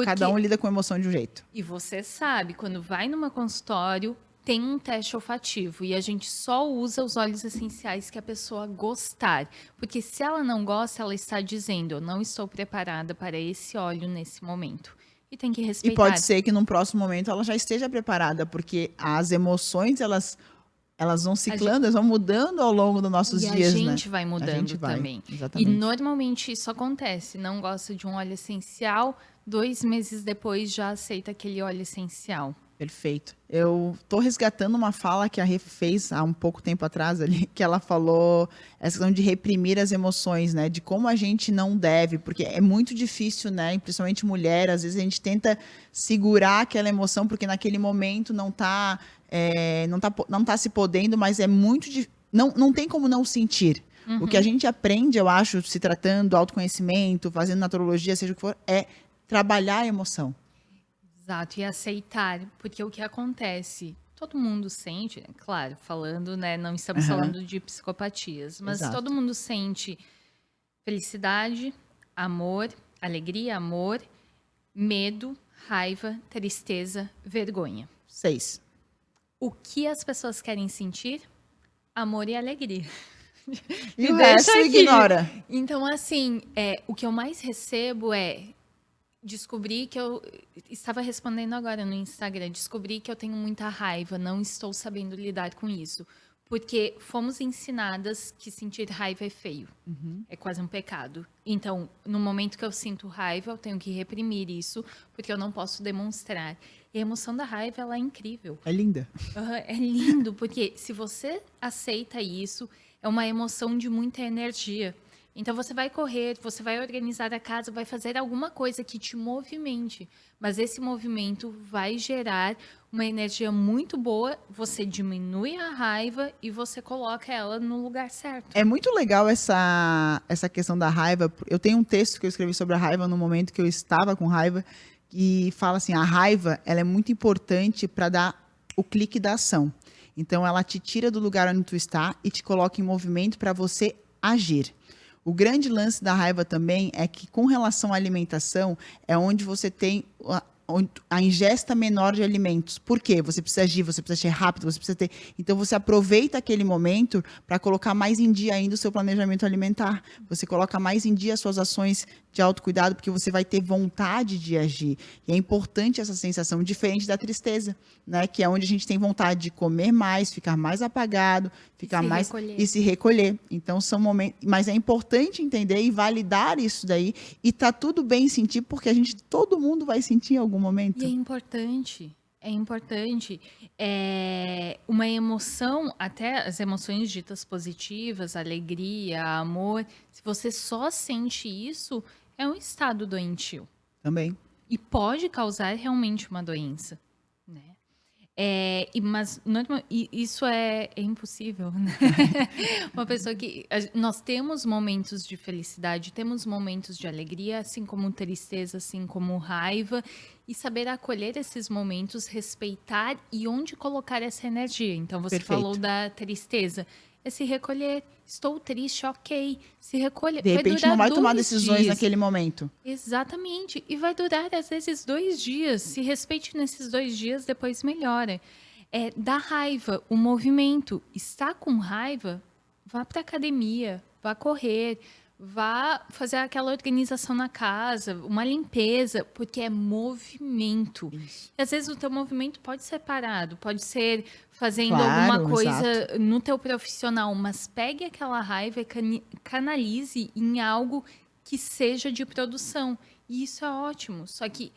Cada um lida com emoção de um jeito. E você sabe, quando vai numa consultório, tem um teste olfativo e a gente só usa os óleos essenciais que a pessoa gostar. Porque se ela não gosta, ela está dizendo, eu não estou preparada para esse óleo nesse momento. E tem que respeitar. E pode ser que num próximo momento ela já esteja preparada, porque as emoções, elas vão ciclando, elas vão mudando ao longo dos nossos dias, né? E a gente vai mudando também. Exatamente. E normalmente isso acontece. Não gosta de um óleo essencial, 2 meses depois já aceita aquele óleo essencial. Perfeito. Eu tô resgatando uma fala que a Rê fez há um pouco tempo atrás ali, que ela falou essa questão de reprimir as emoções, né? De como a gente não deve, porque é muito difícil, né? E principalmente mulher, às vezes a gente tenta segurar aquela emoção, porque naquele momento não tá se podendo, mas é muito não tem como não sentir. O que a gente aprende, eu acho, se tratando, autoconhecimento, fazendo naturologia, seja o que for, é trabalhar a emoção. Exato, e aceitar, porque o que acontece, todo mundo sente, claro, falando, né, não estamos falando de psicopatias, mas Exato. todo mundo sente felicidade, amor, alegria, amor, medo, raiva, tristeza, vergonha. 6. O que as pessoas querem sentir? Amor e alegria. E Me o deixa resto aqui. ignora. Então, assim, o que eu mais recebo é descobrir que eu estava respondendo agora no Instagram, descobri que eu tenho muita raiva, não estou sabendo lidar com isso. Porque fomos ensinadas que sentir raiva é feio. É quase um pecado. Então, no momento que eu sinto raiva, eu tenho que reprimir isso, porque eu não posso demonstrar. E a emoção da raiva, ela é incrível. É linda. É lindo, porque se você aceita isso, é uma emoção de muita energia. Então você vai correr, você vai organizar a casa, vai fazer alguma coisa que te movimente. Mas esse movimento vai gerar uma energia muito boa, você diminui a raiva e você coloca ela no lugar certo. É muito legal essa questão da raiva. Eu tenho um texto que eu escrevi sobre a raiva no momento que eu estava com raiva, que fala assim, a raiva ela é muito importante para dar o clique da ação. Então ela te tira do lugar onde tu está e te coloca em movimento para você agir. O grande lance da raiva também é que, com relação à alimentação, é onde você tem a ingesta menor de alimentos. Por quê? Você precisa agir, você precisa ser rápido, você precisa ter. Então você aproveita aquele momento para colocar mais em dia ainda o seu planejamento alimentar. Você coloca mais em dia as suas ações de autocuidado, porque você vai ter vontade de agir. E é importante essa sensação, diferente da tristeza, né? Que é onde a gente tem vontade de comer mais, ficar mais apagado, ficar mais recolher. e se recolher. Então são momentos, mas é importante entender e validar isso daí, e tá tudo bem sentir, porque todo mundo vai sentir em algum momento. E é importante. É importante. Uma emoção, até as emoções ditas positivas, alegria, amor, se você só sente isso, é um estado doentio. Também. E pode causar realmente uma doença, né? Mas isso é impossível, né? Uma pessoa que... Nós temos momentos de felicidade, temos momentos de alegria, assim como tristeza, assim como raiva, e saber acolher esses momentos, respeitar e onde colocar essa energia. Então, você Perfeito. falou da tristeza. É se recolher. Estou triste, ok. Se recolher. De repente não vai tomar decisões dias. naquele momento. Exatamente. E vai durar, às vezes, 2 dias. Se respeite nesses 2 dias, depois melhora. Da raiva, o movimento. Está com raiva? Vá para academia, vá correr, vá fazer aquela organização na casa, uma limpeza, porque é movimento. Isso. E às vezes o teu movimento pode ser parado, pode ser fazendo Claro, alguma coisa exato. no teu profissional, mas pegue aquela raiva e canalize em algo que seja de produção. E isso é ótimo. Só que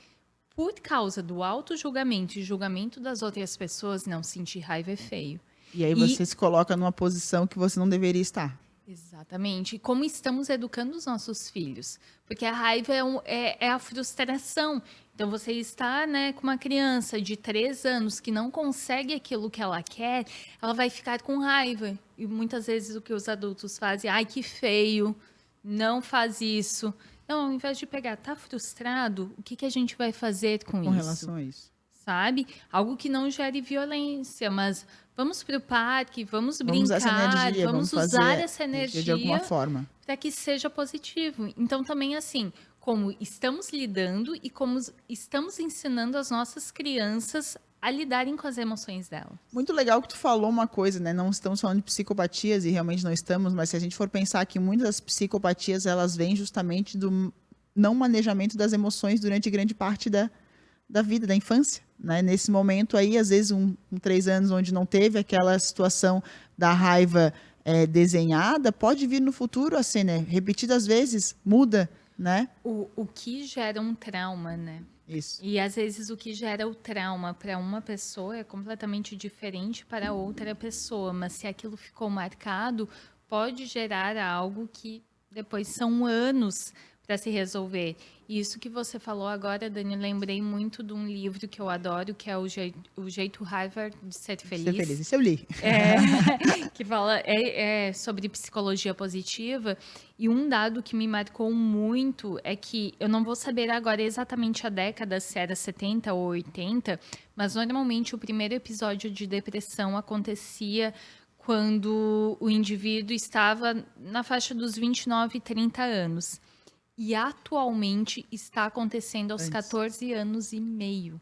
por causa do auto-julgamento e julgamento das outras pessoas, não sentir raiva é feio. E aí você se coloca numa posição que você não deveria estar. Exatamente. E como estamos educando os nossos filhos? Porque a raiva é a frustração. Então, você está, né, com uma criança de 3 anos que não consegue aquilo que ela quer, ela vai ficar com raiva. E muitas vezes o que os adultos fazem, ai, que feio, não faz isso. Não, ao invés de pegar, tá frustrado, o que a gente vai fazer com isso? Com relação a isso. Sabe? Algo que não gere violência, mas vamos para o parque, vamos Vamos usar essa brincar, energia, vamos vamos usar fazer essa energia de alguma forma. para que seja positivo. Então, também assim, como estamos lidando e como estamos ensinando as nossas crianças a lidarem com as emoções delas. Muito legal que tu falou uma coisa, né? Não estamos falando de psicopatias e realmente não estamos, mas se a gente for pensar que muitas das psicopatias elas vêm justamente do não manejamento das emoções durante grande parte da vida, da infância, né? Nesse momento aí, às vezes, um 3 anos onde não teve aquela situação da raiva desenhada, pode vir no futuro a ser, né? Repetidas vezes, muda, né? O que gera um trauma, né? Isso. E às vezes o que gera o trauma para uma pessoa é completamente diferente para outra pessoa, mas se aquilo ficou marcado, pode gerar algo que depois são anos para se resolver. E isso que você falou agora, Dani, lembrei muito de um livro que eu adoro, que é o Jeito Harvard de Ser Feliz. Ser feliz. Isso eu li. Que fala sobre psicologia positiva. E um dado que me marcou muito é que, eu não vou saber agora exatamente a década, se era 70 ou 80, mas normalmente o primeiro episódio de depressão acontecia quando o indivíduo estava na faixa dos 29 e 30 anos. E atualmente está acontecendo aos 14 anos e meio.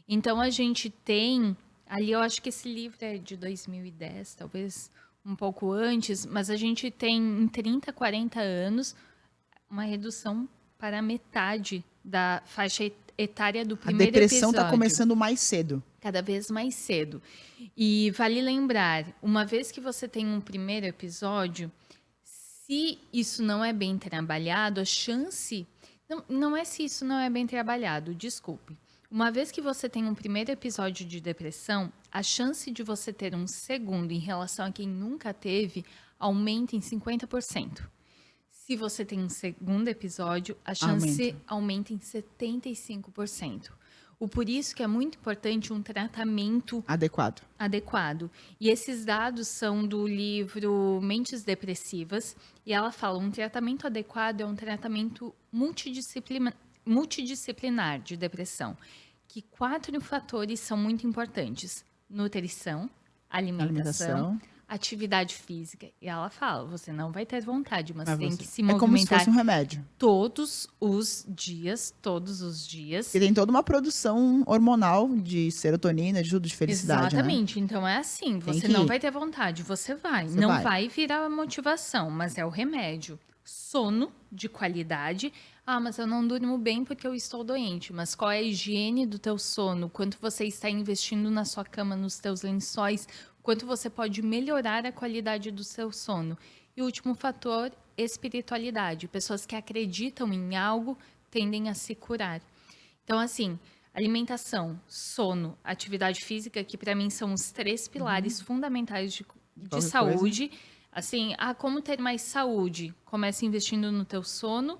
Então, a gente tem... Ali, eu acho que esse livro é de 2010, talvez um pouco antes, mas a gente tem em 30, 40 anos uma redução para metade da faixa etária do A primeiro depressão está episódio. começando mais cedo. Cada vez mais cedo. E vale lembrar, uma vez que você tem um primeiro episódio, se isso não é bem trabalhado, a chance... Não é se isso não é bem trabalhado, desculpe. Uma vez que você tem um primeiro episódio de depressão, a chance de você ter um segundo em relação a quem nunca teve aumenta em 50%. Se você tem um segundo episódio, a chance aumenta em 75%. Por isso que é muito importante um tratamento adequado. E esses dados são do livro Mentes Depressivas, e ela fala, um tratamento adequado é um tratamento multidisciplinar de depressão, que 4 fatores são muito importantes: nutrição, alimentação, atividade física. E ela fala, você não vai ter vontade, mas tem que se movimentar. É como se fosse um remédio. Todos os dias. E tem toda uma produção hormonal de serotonina, de tudo, de felicidade. Exatamente. Né? Então é assim, você não vai ter vontade, você vai. Não vai virar a motivação, mas é o remédio. Sono de qualidade. Mas eu não durmo bem porque eu estou doente. Mas qual é a higiene do teu sono? Quanto você está investindo na sua cama, nos teus lençóis? Quanto você pode melhorar a qualidade do seu sono? E o último fator, espiritualidade. Pessoas que acreditam em algo tendem a se curar. Então, assim, alimentação, sono, atividade física, que para mim são os 3 pilares fundamentais de saúde. Assim, como ter mais saúde? Começa investindo no teu sono,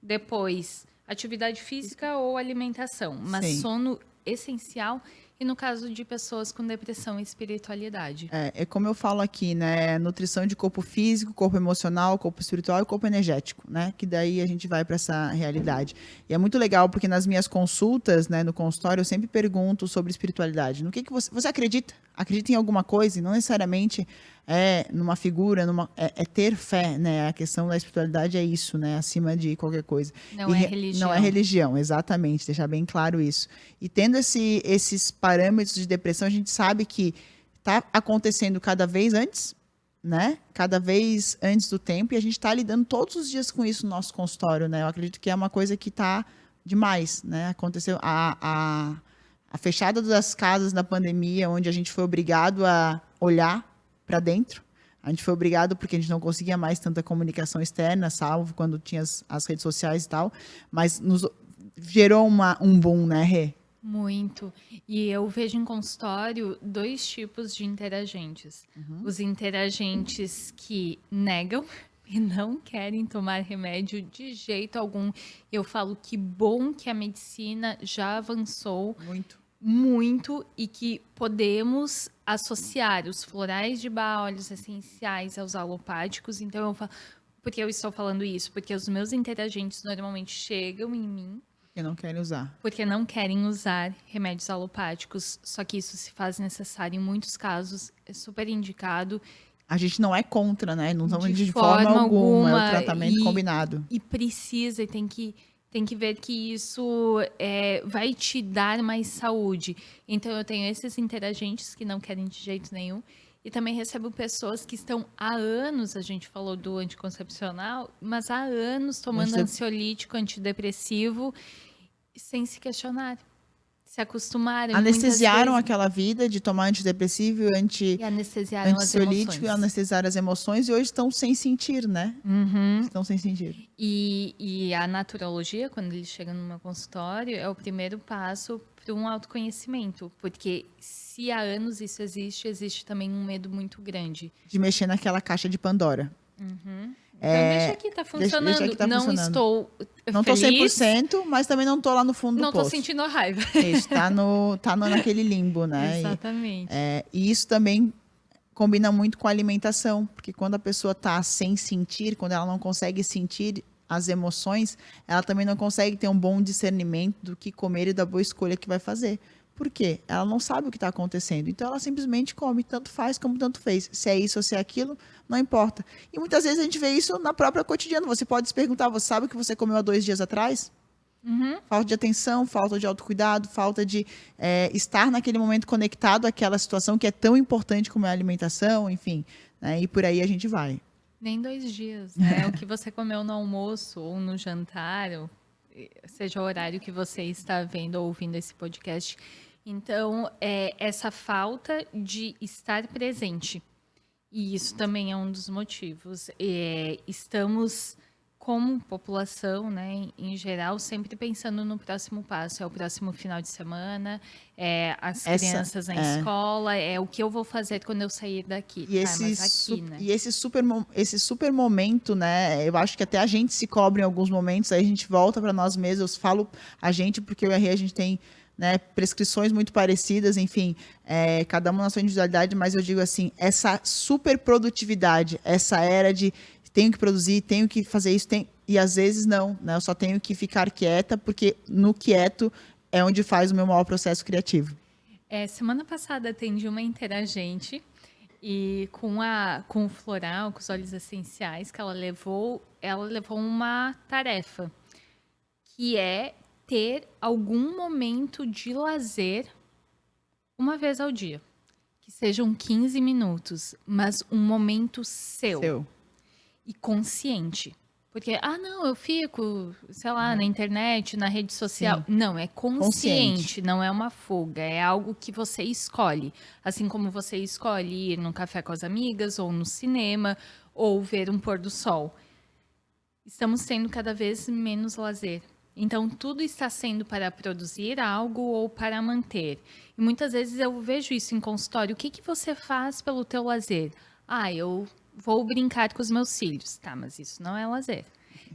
depois atividade física ou alimentação. Mas sono essencial. E no caso de pessoas com depressão e espiritualidade. É como eu falo aqui, né? Nutrição de corpo físico, corpo emocional, corpo espiritual e corpo energético, né? Que daí a gente vai para essa realidade. E é muito legal porque nas minhas consultas, né, no consultório, eu sempre pergunto sobre espiritualidade. No que você acredita? Acredita em alguma coisa? E não necessariamente numa figura, é ter fé, né? A questão da espiritualidade é isso, né? Acima de qualquer coisa. Não é religião. Não é religião, exatamente. Deixar bem claro isso. E tendo esses parâmetros de depressão, a gente sabe que está acontecendo cada vez antes, né? Cada vez antes do tempo. E a gente está lidando todos os dias com isso no nosso consultório, né? Eu acredito que é uma coisa que está demais, né? Aconteceu a fechada das casas na pandemia, onde a gente foi obrigado a olhar para dentro. A gente foi obrigado porque a gente não conseguia mais tanta comunicação externa, salvo quando tinha as redes sociais e tal. Mas gerou um boom, né, Rê? Muito. E eu vejo em consultório 2 tipos de interagentes. Os interagentes que negam e não querem tomar remédio de jeito algum. Eu falo que bom que a medicina já avançou muito e que podemos associar os florais de Bach, óleos essenciais aos alopáticos. Então eu falo, porque eu estou falando isso? Porque os meus interagentes normalmente chegam em mim porque não querem usar. Porque não querem usar remédios alopáticos, só que isso se faz necessário em muitos casos, é super indicado. A gente não é contra, né? Não estamos de forma alguma, é o tratamento combinado. E precisa, e tem que ver que isso vai te dar mais saúde. Então, eu tenho esses interagentes que não querem de jeito nenhum. E também recebo pessoas que estão há anos, a gente falou do anticoncepcional, mas há anos tomando ansiolítico, antidepressivo, sem se questionar. Se acostumaram. Anestesiaram aquela vida de tomar antidepressivo e anestesiaram ansiolítico e anestesiaram as emoções e hoje estão sem sentir, né? Estão sem sentir. E a naturologia, quando eles chegam no meu consultório, é o primeiro passo para um autoconhecimento, porque se há anos isso existe também um medo muito grande. De mexer naquela caixa de Pandora. Então, deixa aqui, tá funcionando. Deixa aqui, tá não funcionando. Estou não feliz. Estou 100%, mas também não estou lá no fundo do poço. Não estou sentindo a raiva. Isso, tá naquele limbo, né? Exatamente. E isso também combina muito com a alimentação, porque quando a pessoa está sem sentir, quando ela não consegue sentir as emoções, ela também não consegue ter um bom discernimento do que comer e da boa escolha que vai fazer. Por quê? Ela não sabe o que está acontecendo. Então, ela simplesmente come, tanto faz como tanto fez. Se é isso ou se é aquilo, não importa. E muitas vezes a gente vê isso na própria cotidiana. Você pode se perguntar, você sabe o que você comeu há 2 dias atrás? Falta de atenção, falta de autocuidado, falta de estar naquele momento conectado àquela situação que é tão importante como é a alimentação, enfim. né? E por aí a gente vai. Nem 2 dias, né? O que você comeu no almoço ou no jantar, ou seja o horário que você está vendo ou ouvindo esse podcast. Então, essa falta de estar presente. E isso também é um dos motivos. Estamos, como população, né, em geral, sempre pensando no próximo passo. É o próximo final de semana, as crianças na escola, é o que eu vou fazer quando eu sair daqui. E Né? E esse super momento, né? Eu acho que até a gente se cobra em alguns momentos, aí a gente volta para nós mesmos. Eu falo a gente, porque eu e a Rê, a gente tem, né, prescrições muito parecidas, enfim, cada uma na sua individualidade, mas eu digo assim, essa super produtividade, essa era de tenho que produzir, tenho que fazer isso, e às vezes não, né? Eu só tenho que ficar quieta, porque no quieto é onde faz o meu maior processo criativo. Semana passada atendi uma interagente e com o floral, com os óleos essenciais que ela levou uma tarefa, que é ter algum momento de lazer uma vez ao dia. Que sejam 15 minutos, mas um momento seu. E consciente. Porque, não, eu fico, sei lá, na internet, na rede social. Sim. Não, é consciente, não é uma fuga. É algo que você escolhe. Assim como você escolhe ir num café com as amigas, ou no cinema, ou ver um pôr do sol. Estamos tendo cada vez menos lazer. Então, tudo está sendo para produzir algo ou para manter. E muitas vezes eu vejo isso em consultório. O que você faz pelo teu lazer? Eu vou brincar com os meus filhos. Tá, mas isso não é lazer.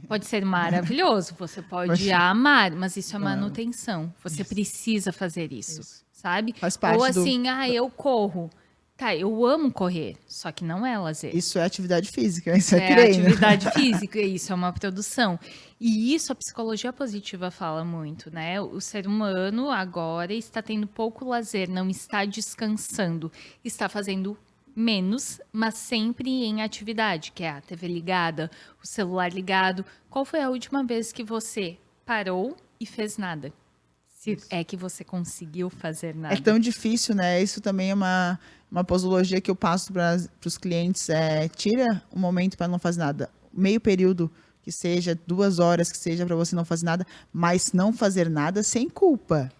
Pode ser maravilhoso, você pode amar, mas isso é manutenção. Você precisa fazer isso, sabe? Faz parte ou assim, eu corro. Tá, eu amo correr, só que não é lazer. Isso é atividade física, isso é treino. Atividade física, isso é uma produção. E isso a psicologia positiva fala muito, né? O ser humano agora está tendo pouco lazer, não está descansando, está fazendo menos, mas sempre em atividade, que é a TV ligada, o celular ligado. Qual foi a última vez que você parou e fez nada? Se é que você conseguiu fazer nada. É tão difícil, né? Isso também é uma posologia que eu passo para os clientes. Tira um momento para não fazer nada. Meio período, que seja 2 horas, que seja para você não fazer nada, mas não fazer nada sem culpa.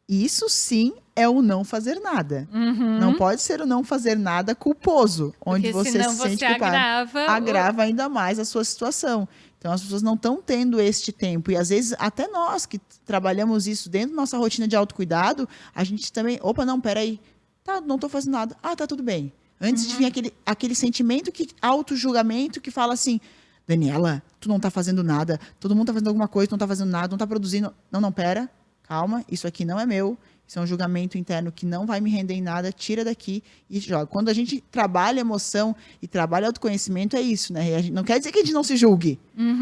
Isso sim é o não fazer nada. Uhum. Não pode ser o não fazer nada culposo, onde porque você se sente culpado. Agrava ainda mais a sua situação. Então, as pessoas não estão tendo este tempo. E, às vezes, até nós que trabalhamos isso dentro da nossa rotina de autocuidado, a gente também... Opa, não, peraí. Tá, não estou fazendo nada. Tá tudo bem. Antes de vir aquele sentimento, auto-julgamento que fala assim, Daniela, tu não está fazendo nada. Todo mundo está fazendo alguma coisa, tu não está fazendo nada, não está produzindo. Não, pera. Calma, isso aqui não é meu. Isso é um julgamento interno que não vai me render em nada, tira daqui e joga. Quando a gente trabalha emoção e trabalha autoconhecimento, é isso, né? Não quer dizer que a gente não se julgue,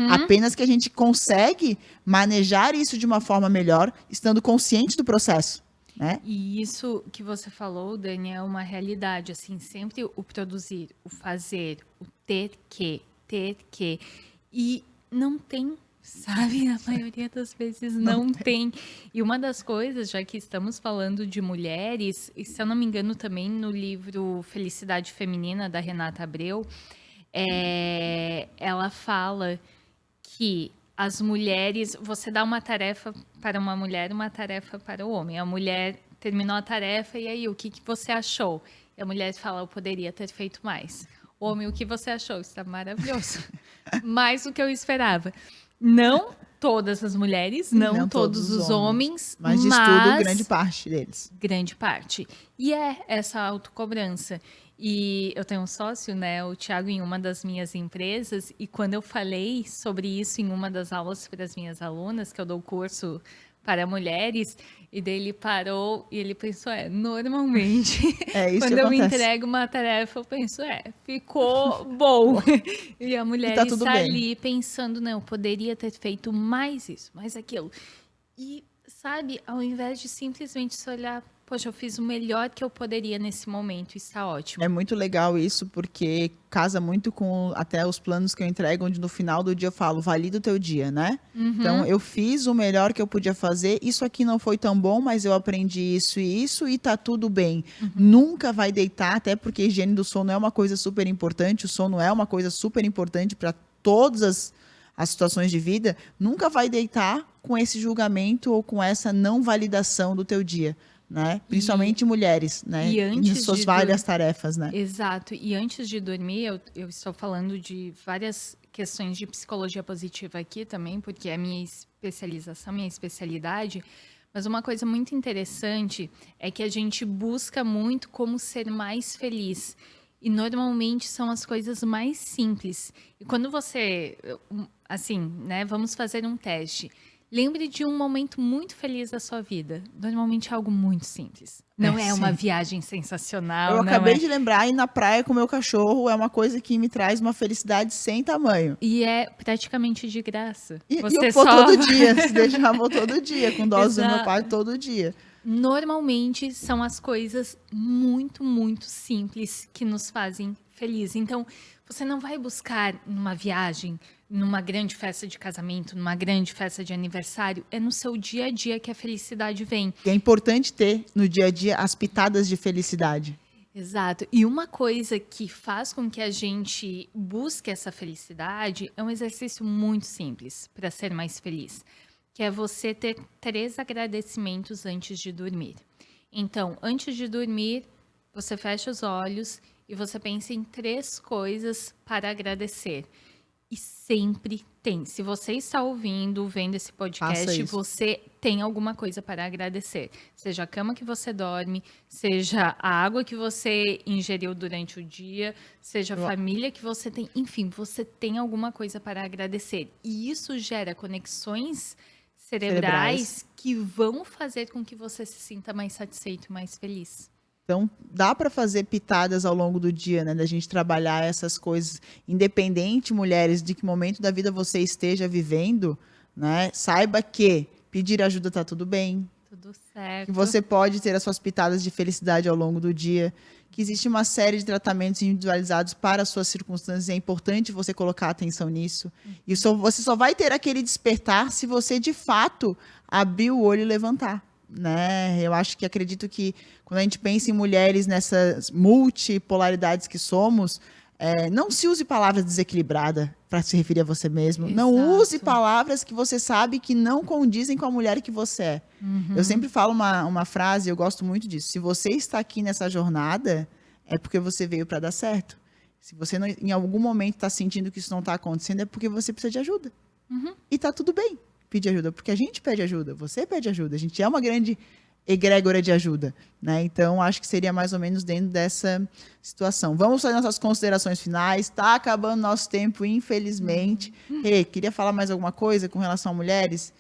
apenas que a gente consegue manejar isso de uma forma melhor, estando consciente do processo, né? E isso que você falou, Dani, é uma realidade, assim, sempre o produzir, o fazer, o ter que, e não tem... Sabe, a maioria das vezes não tem. E uma das coisas, já que estamos falando de mulheres, e se eu não me engano também no livro Felicidade Feminina, da Renata Abreu, ela fala que as mulheres, você dá uma tarefa para uma mulher, uma tarefa para o homem. A mulher terminou a tarefa e aí, o que você achou? E a mulher fala, eu poderia ter feito mais. Homem, o que você achou? Está maravilhoso. Mais do que eu esperava. Não todas as mulheres, não todos os homens, mas de estudo, grande parte deles. Grande parte. E essa autocobrança. E eu tenho um sócio, né, o Thiago, em uma das minhas empresas, e quando eu falei sobre isso em uma das aulas para as minhas alunas, que eu dou curso para mulheres, e daí ele parou e ele pensou, normalmente, quando eu entrego uma tarefa, eu penso, ficou bom. E a mulher está ali pensando, não, eu poderia ter feito mais isso, mais aquilo. E, sabe, ao invés de simplesmente se olhar, poxa, eu fiz o melhor que eu poderia nesse momento, está ótimo. É muito legal isso, porque casa muito com até os planos que eu entrego, onde no final do dia eu falo, valida o teu dia, né? Então, eu fiz o melhor que eu podia fazer, isso aqui não foi tão bom, mas eu aprendi isso e tá tudo bem. Nunca vai deitar, até porque a higiene do sono é uma coisa super importante, o sono é uma coisa super importante para todas as situações de vida, nunca vai deitar com esse julgamento ou com essa não validação do teu dia, né? Principalmente mulheres, né? e antes Nas suas de várias tarefas, né? Exato. E antes de dormir, eu estou falando de várias questões de psicologia positiva aqui também, porque é a minha especialização, minha especialidade. Mas uma coisa muito interessante é que a gente busca muito como ser mais feliz. E normalmente são as coisas mais simples. E quando você, assim, né, vamos fazer um teste. Lembre de um momento muito feliz da sua vida. Normalmente é algo muito simples. Não é uma sim. viagem sensacional. Eu não acabei é... de lembrar, ir na praia com o meu cachorro é uma coisa que me traz uma felicidade sem tamanho. E é praticamente de graça. E eu Você vou só todo vai- dia, se deixar, eu vou todo dia, com dose do meu Exato. pai todo dia. Normalmente são as coisas muito, muito simples que nos fazem felizes. Então, você não vai buscar numa viagem, numa grande festa de casamento, numa grande festa de aniversário. É no seu dia a dia que a felicidade vem. E é importante ter no dia a dia as pitadas de felicidade. Exato. E uma coisa que faz com que a gente busque essa felicidade é um exercício muito simples para ser mais feliz, que é você ter 3 agradecimentos antes de dormir. Então, antes de dormir, você fecha os olhos e você pensa em 3 coisas para agradecer. E sempre tem. Se você está ouvindo, vendo esse Faça podcast, isso. você tem alguma coisa para agradecer. Seja a cama que você dorme, seja a água que você ingeriu durante o dia, seja a família que você tem. Enfim, você tem alguma coisa para agradecer. E isso gera conexões cerebrais que vão fazer com que você se sinta mais satisfeito e mais feliz. Então, dá para fazer pitadas ao longo do dia, né? Da gente trabalhar essas coisas. Independente, mulheres, de que momento da vida você esteja vivendo, né? Saiba que pedir ajuda tá tudo bem. Tudo certo. Que você pode ter as suas pitadas de felicidade ao longo do dia. Que existe uma série de tratamentos individualizados para as suas circunstâncias. É importante você colocar atenção nisso. E você só vai ter aquele despertar se você, de fato, abrir o olho e levantar. Né? Eu acho que acredito que quando a gente pensa em mulheres nessas multipolaridades que somos, não se use palavras desequilibradas para se referir a você mesmo. Exato. Não use palavras que você sabe que não condizem com a mulher que você é. Eu sempre falo uma frase, eu gosto muito disso. Se você está aqui nessa jornada, é porque você veio para dar certo. Se você não, em algum momento está sentindo que isso não está acontecendo, é porque você precisa de ajuda. E tá tudo bem pedir ajuda, porque a gente pede ajuda, você pede ajuda, a gente é uma grande egrégora de ajuda, né? Então, acho que seria mais ou menos dentro dessa situação. Vamos fazer nossas considerações finais, tá acabando nosso tempo, infelizmente. Rê, queria falar mais alguma coisa com relação a mulheres?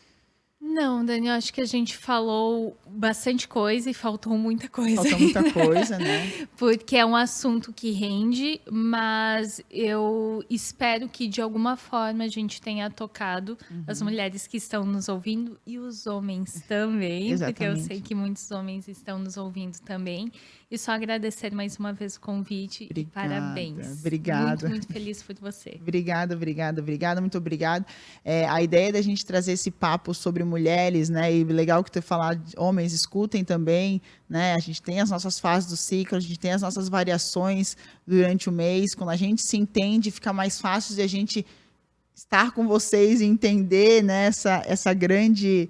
Não, Dani, eu acho que a gente falou bastante coisa e faltou muita coisa. Falta muita coisa, né? Porque é um assunto que rende, mas eu espero que de alguma forma a gente tenha tocado as mulheres que estão nos ouvindo e os homens também, porque eu Exatamente. sei que muitos homens estão nos ouvindo também. E só agradecer mais uma vez o convite e parabéns. Obrigada. Muito feliz por você. Obrigada, muito obrigado. A ideia da gente trazer esse papo sobre mulheres, né? E legal que tu falar de homens, escutem também, né? A gente tem as nossas fases do ciclo, a gente tem as nossas variações durante o mês. Quando a gente se entende, fica mais fácil de a gente estar com vocês e entender, né, essa grande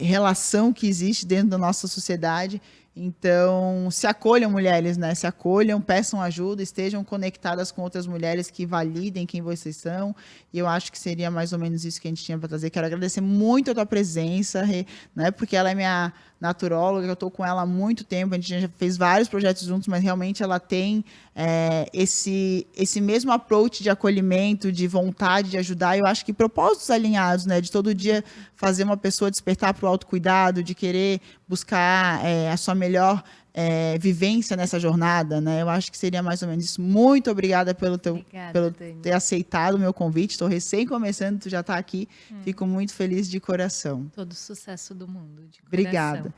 relação que existe dentro da nossa sociedade. Então, se acolham, mulheres, né? Se acolham, peçam ajuda, estejam conectadas com outras mulheres que validem quem vocês são. E eu acho que seria mais ou menos isso que a gente tinha para trazer. Quero agradecer muito a tua presença, Rê, né? Porque ela é minha naturóloga, eu estou com ela há muito tempo, a gente já fez vários projetos juntos, mas realmente ela tem esse mesmo approach de acolhimento, de vontade de ajudar. Eu acho que propósitos alinhados, né? De todo dia fazer uma pessoa despertar para o autocuidado, de querer buscar a sua melhor vivência nessa jornada, né? Eu acho que seria mais ou menos isso. Muito obrigada pelo ter aceitado o meu convite. Estou recém começando, tu já está aqui. Fico muito feliz de coração. Todo sucesso do mundo, de coração. Obrigada.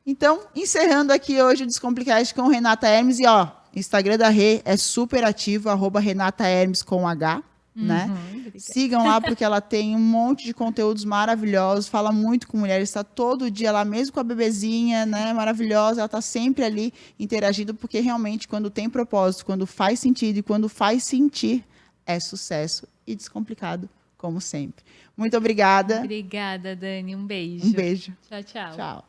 Então, encerrando aqui hoje o Descomplicast com Renata Hermes. E, ó, Instagram da Rê é super ativo, @Renata Hermes com H, né? Sigam lá, porque ela tem um monte de conteúdos maravilhosos, fala muito com mulheres, está todo dia lá, mesmo com a bebezinha, né? Maravilhosa, ela está sempre ali interagindo, porque realmente, quando tem propósito, quando faz sentido e quando faz sentir, é sucesso e descomplicado, como sempre. Muito obrigada. Obrigada, Dani. Um beijo. Um beijo. Tchau, tchau. Tchau.